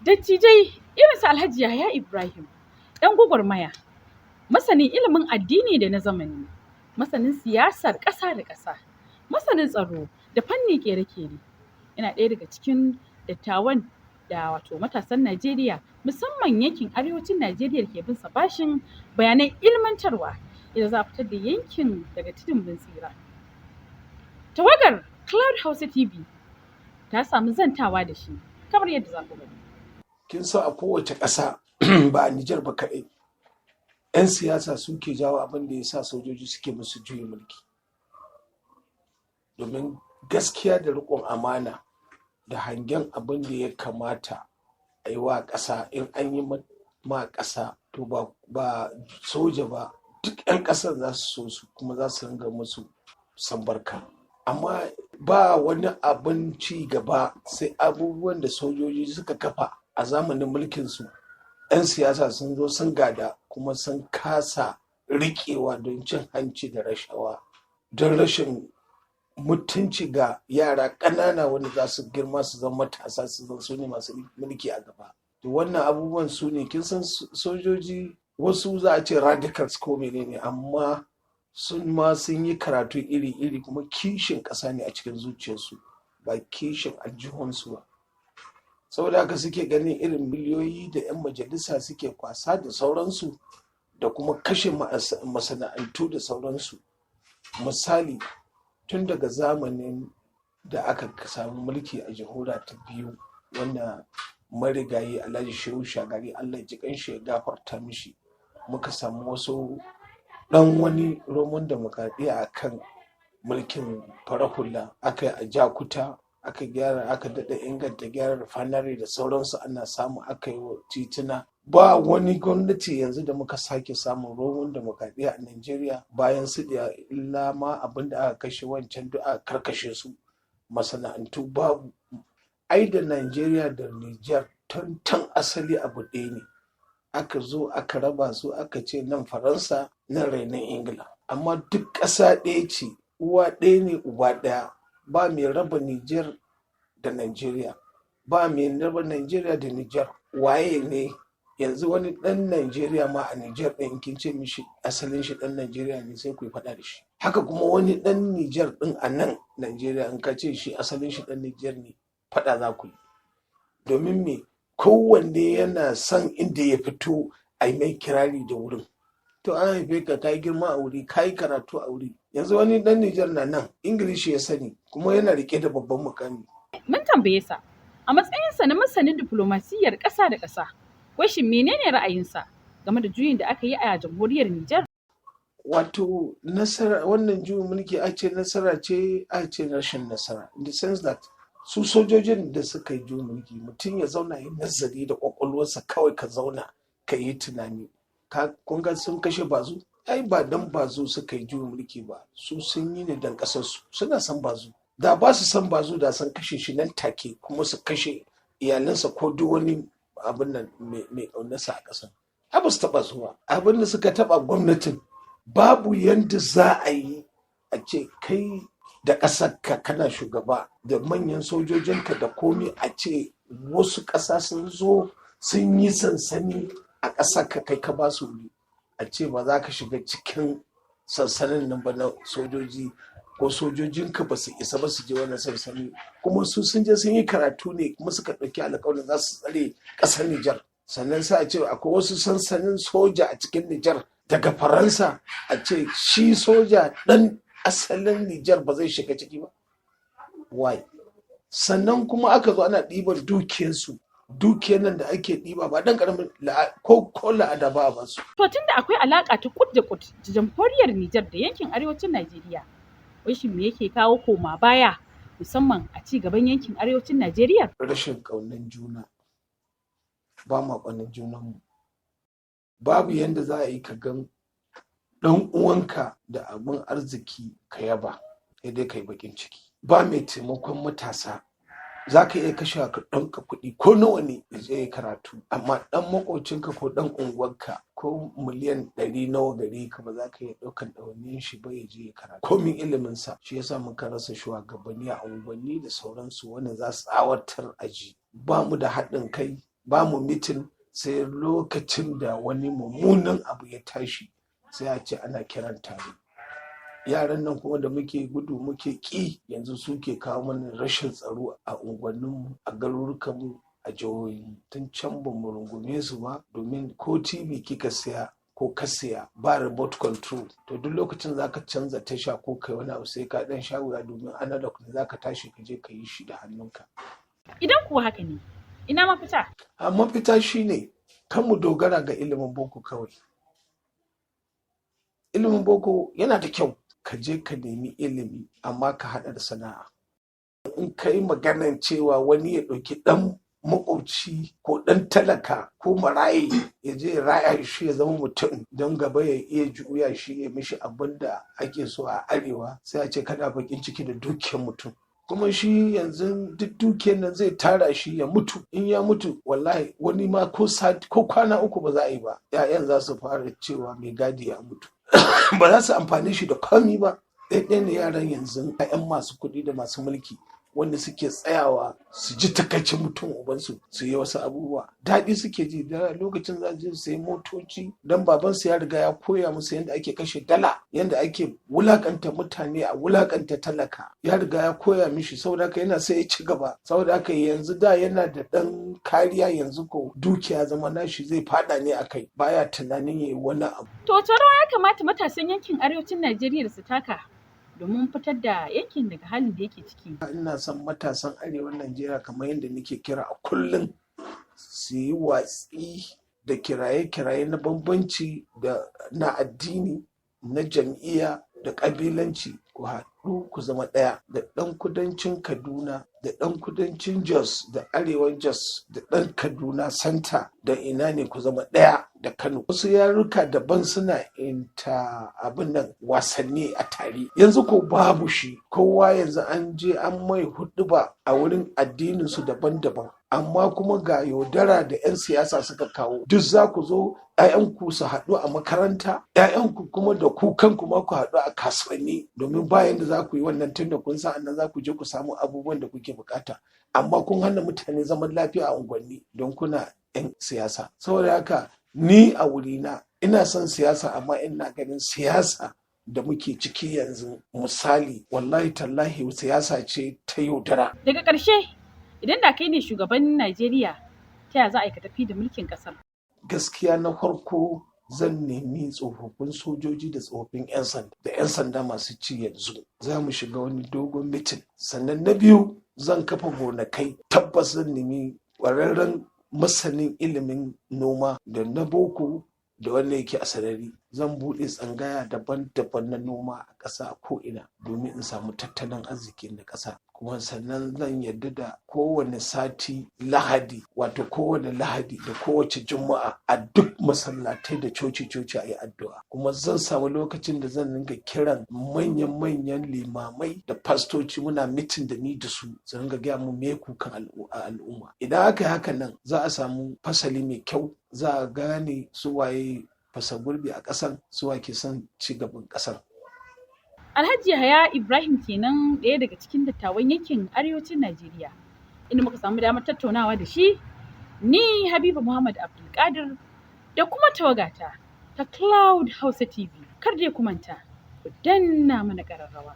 Dattijai irin su Alhaji Yahaya Ibrahim, ɗan gwagwarmaya, masanin ilimin addini da na zamani, masanin siyasar ƙasa da ƙasa, masanin tsaro da fannin ƙere-ƙere. Yana ɗaya daga cikin dattawan da wato matasan Najeriya musamman yankin arewacin Najeriya ke bin sa bashin bayanan ilmantarwa idan za a fitar da yankin daga tudun mun tsira. Tawagar Cloud Hausa TV ta samu zantawa da shi kamar yadda za ku gani. Kin san a kowace ƙasa ba a Nijar ba kaɗai, 'yan siyasa suke jawo abin da ya sa sojoji suke musu juyin mulki. Domin gaskiya da riƙon amana da hangen abin da ya kamata a yi wa ƙasa in an yi ma ƙasa to ba soja ba duk 'yan ƙasar za su so su kuma za su ringa musu sambarka. Amma ba wani abin ci gaba sai abubuwan da sojoji suka kafa a zamanin mulkinsu 'yan siyasa sun zo sun gada kuma sun kasa riƙewa don cin hanci da rashawa, don rashin mutunci ga yara ƙanana wanda za su girma su zama matasa su ne masu mulki a gaba. To wannan abubuwan su ne kin san sojoji wasu za a ce radicals ko menene amma sun yi karatu iri-iri kuma kishin ƙasa ne a cikin zuciyarsu ba kishin aljihunsu ba. Saboda haka suke ganin irin miliyoyi da 'yan majalisa suke kwasa da sauransu da kuma kashe masana'antu da sauransu. Misali tun daga zamanin da aka samu mulki a jamhuriya ta biyu wanda marigayi Alhaji Shehu Shagari Allah ji kanshi ya gafarta mishi, muka samu wasu dan wani roman demokradiyya a kan mulkin farar hula, aka yi a Jakuta, aka gyara, aka daɗa inganta gyara refinery da sauransu, ana samu aka yi tituna. Ba wani gwamnati yanzu da muka sake samun roman demokradiyya a Najeriya bayan su da illa ma abin da aka kashe wancan duk aka karkashe su, masana'antu babu. Ai da Najeriya da Niger tun asali abu ɗaya ne, aka zo aka raba su aka ce nan Faransa nan rainon Ingila, amma duk ƙasa ɗaya ce, uwa ɗaya ne uba ɗaya. Ba mai raba Niger da Najeriya, ba mai raba Najeriya da Niger. Waye ne yanzu wani ɗan Najeriya ma a Niger ɗin kin ce mishi asalin shi ɗan Najeriya ne sai ku faɗa da shi. Haka kuma wani ɗan Niger ɗin a nan Najeriya in ka ce shi asalin shi ɗan Niger ne faɗa za ku yi. Domin me kowanne yana son inda ya fito a yi mai kirari da wurin. To an haife ka yi girma a wuri, ka yi karatu a wuri. Yanzu wani ɗan Niger na nan Ingilishi ya sani kuma yana riƙe da babban mukami. Mun tambaye sa a matsayinsa na masanin diflomasiyyar ƙasa da ƙasa, wai shin menene ra'ayinsa game da juyin da aka yi a jamhuriyar Nijar? Wato nasara wannan juyin mulki a ce nasara ce a ce rashin nasara, in the sense that su sojojin da suka yi juyin mulki mutum ya zauna yi nazari da kwakwalwarsa kawai ka zauna ka yi tunani. Kun ga sun kashe Bazu? Ai ba dan Bazu suka yi juyin mulki ba, su sun yi ne dan ƙasarsu, suna san Bazu. Da ba su san Bazu da sun kashe shi nan take kuma su kashe iyalansa ko duk wani abin nan mai ƙaunarsa a ƙasar. Ba su taɓa zuwa abin da suka taɓa gwamnatin. Babu yanda za a yi a ce kai da ƙasarka kana shugaba da manyan sojojinka da komi a ce wasu ƙasa sun zo sun yi sansani a ƙasarka kai ka ba su wuri, a ce ba za ka shiga cikin sansanin nan ba na sojoji ko sojojinka ba su isa ba su je wannan sansani, kuma su sun je sun yi karatu ne kuma suka ɗauki alƙawarin za su tsare ƙasar Nijar. Sannan sai a ce akwai wasu sansanin soja a cikin Nijar daga Faransa, a ce shi soja ɗan asalin Nijar ba zai shiga ciki ba. Why? Sannan kuma aka zo ana ɗibar dukiyarsu, dukiyar nan da ake ɗiba ba ɗan ƙaramin ko la'ada ba a basu. To tun da akwai alaƙa ta kud da kud da jamhuriyar Nijar da yankin arewacin Najeriya, wai shin me yake kawo koma baya musamman a ci gaban yankin arewacin Najeriya? Rashin ƙaunar juna, ba ma ƙaunar junanmu. Babu yanda za a yi ka gan ɗan uwanka da abin arziki ka yaba, sai dai ka yi baƙin ciki. Ba mai taimakon matasa, za ka iya kashe ka ɗanka kuɗi ko nawa ne ya je karatu, amma ɗan maƙocinka ko ɗan unguwarka ko miliyan 100 nawa gare ka ba za ka iya ɗaukan ɗawainiyar shi ba ya je karatu komin iliminsa. Shi yasa muka rasa shugabanni a unguwanni da sauransu wanda za su tsawatar aji. Ba mu da haɗin kai, ba mu mitin sai lokacin da wani mummunan abu ya tashi sai a ce ana kiran taro. Yaran nan kuma da muke gudu muke ƙi yanzu suke kawo mana rashin tsaro a unguwanninmu, a garurukanmu, a jihohinmu. Tun can ba mu rungume su ba, domin ko TV kika siya ko ka siya ba remote control, to duk lokacin za ka canza tasha ko kai wani abu sai ka dan sha wuya, domin analog ne za ka tashi ka je ka yi shi da hannunka. Idan kuwa haka ne, ina mafita? A mafita shine kan mu dogara ga ilimin boko kawai. Ilimin boko yana da kyau, ka je ka nemi ilimi amma ka haɗa da sana'a. In ka yi maganan cewa wani ya ɗauki ɗan maƙwabci ko ɗan talaka ko maraye ya je ya raya shi ya zama mutum don gaba ya iya juya shi ya mishi abin da ake so a arewa, sai a ce kana bakin ciki da dukiyar mutum. Kuma shi yanzu duk dukiyar nan zai tara shi ya mutu. In ya mutu wallahi wani ma ko kwana 3 ba za a yi ba, 'ya'yan za su fara cewa mai gadi ya mutu. Ba za su amfani shi da komi ba. Ɗaya ne yaran yanzu 'ya'yan masu kuɗi da masu mulki wanda suke tsayawa su ji takaicin mutum ubansu su yi wasu abubuwa. Daɗi suke ji da lokacin za su sayi motoci don babansu ya riga ya koya musu yadda ake kashe dala, yadda ake wulakanta mutane a wulakanta talaka. Ya riga ya koya mishi, saboda haka yana sai ya ci gaba. Saboda haka yanzu da yana da ɗan kariya, yanzu ko dukiya zama nashi zai fada ne a kai, baya tunanin ya yi wani abu. To wace rawa ya kamata matasan yankin arewacin Najeriya su taka domin fitar da yankin daga halin da yake ciki? Ina son matasan arewan Najeriya, kamar yadda nake kira a kullum, su yi watsi da kiraye-kiraye na bambanci da na addini, na jam'iyya da ƙabilanci. Ku haɗu ku zama ɗaya, da ɗan kudancin Kaduna da ɗan kudancin Jos da arewan Jos da ɗan Kaduna Santa da ina ne, ku zama ɗaya da Kano. Wasu yaruka daban suna abin nan wasanni a tare. Yanzu ko babu shi, kowa yanzu an je an mai huɗuba a wurin addinin su daban-daban, amma kuma ga yaudara da 'yan siyasa suka kawo. Duk za ku zo 'ya'yanku su haɗu a makaranta, 'ya'yanku kuma da ku kanku ma ku haɗu a kasuwanni, domin bayan da za ku yi wannan tun da kun san nan za ku je ku samu abubuwan da kuke bukata, amma kun hana mutane zaman lafiya a unguwanni don kuna 'yan siyasa. Saboda haka ni a wurina ina son siyasa, amma ina ganin siyasa da muke ciki yanzu, misali wallahi tallahi siyasa ce ta yaudara. Daga ƙarshe, idan da kai ne shugaban Najeriya, ta yaya za a yi ka tafi da mulkin ƙasar? Gaskiya na farko zan nemi tsofaffin sojoji da tsofaffin 'yan sanda da 'yan sanda masu ci yanzu, za mu shiga wani dogon mitin. Sannan na biyu, zan kafa gonakai. Tabbas zan nemi ƙwararren masanin ilimin noma da na boko da wanda yake a sarari. Zan buɗe tsangaya daban-daban na noma a ƙasa a ko'ina, domin in samu tattalin arziki na ƙasa. Kuma sannan zan yarda da kowane sati Lahadi, wato kowane Lahadi da kowace Juma'a a duk masallatai da coci-coci a yi addu'a. Kuma zan samu lokacin da zan ringa kiran manyan limamai da fastoci, muna mitin da ni da su ringa gaya mu me kukan al'umma. Idan aka yi haka nan, za a samu fasali mai kyau, za a gane su waye fasa gurbi a ƙasan, su ke son ci gaban ƙasan. Alhaji Yahaya Ibrahim kenan, ɗaya daga cikin dattawan yankin arewacin Najeriya, inda muka samu damar tattaunawa da shi, ni Habiba Muhammad Abdulkadir da kuma tawagata ta Cloud Hausa TV. Kar dai ku manta, ku danna mana ƙararrawa.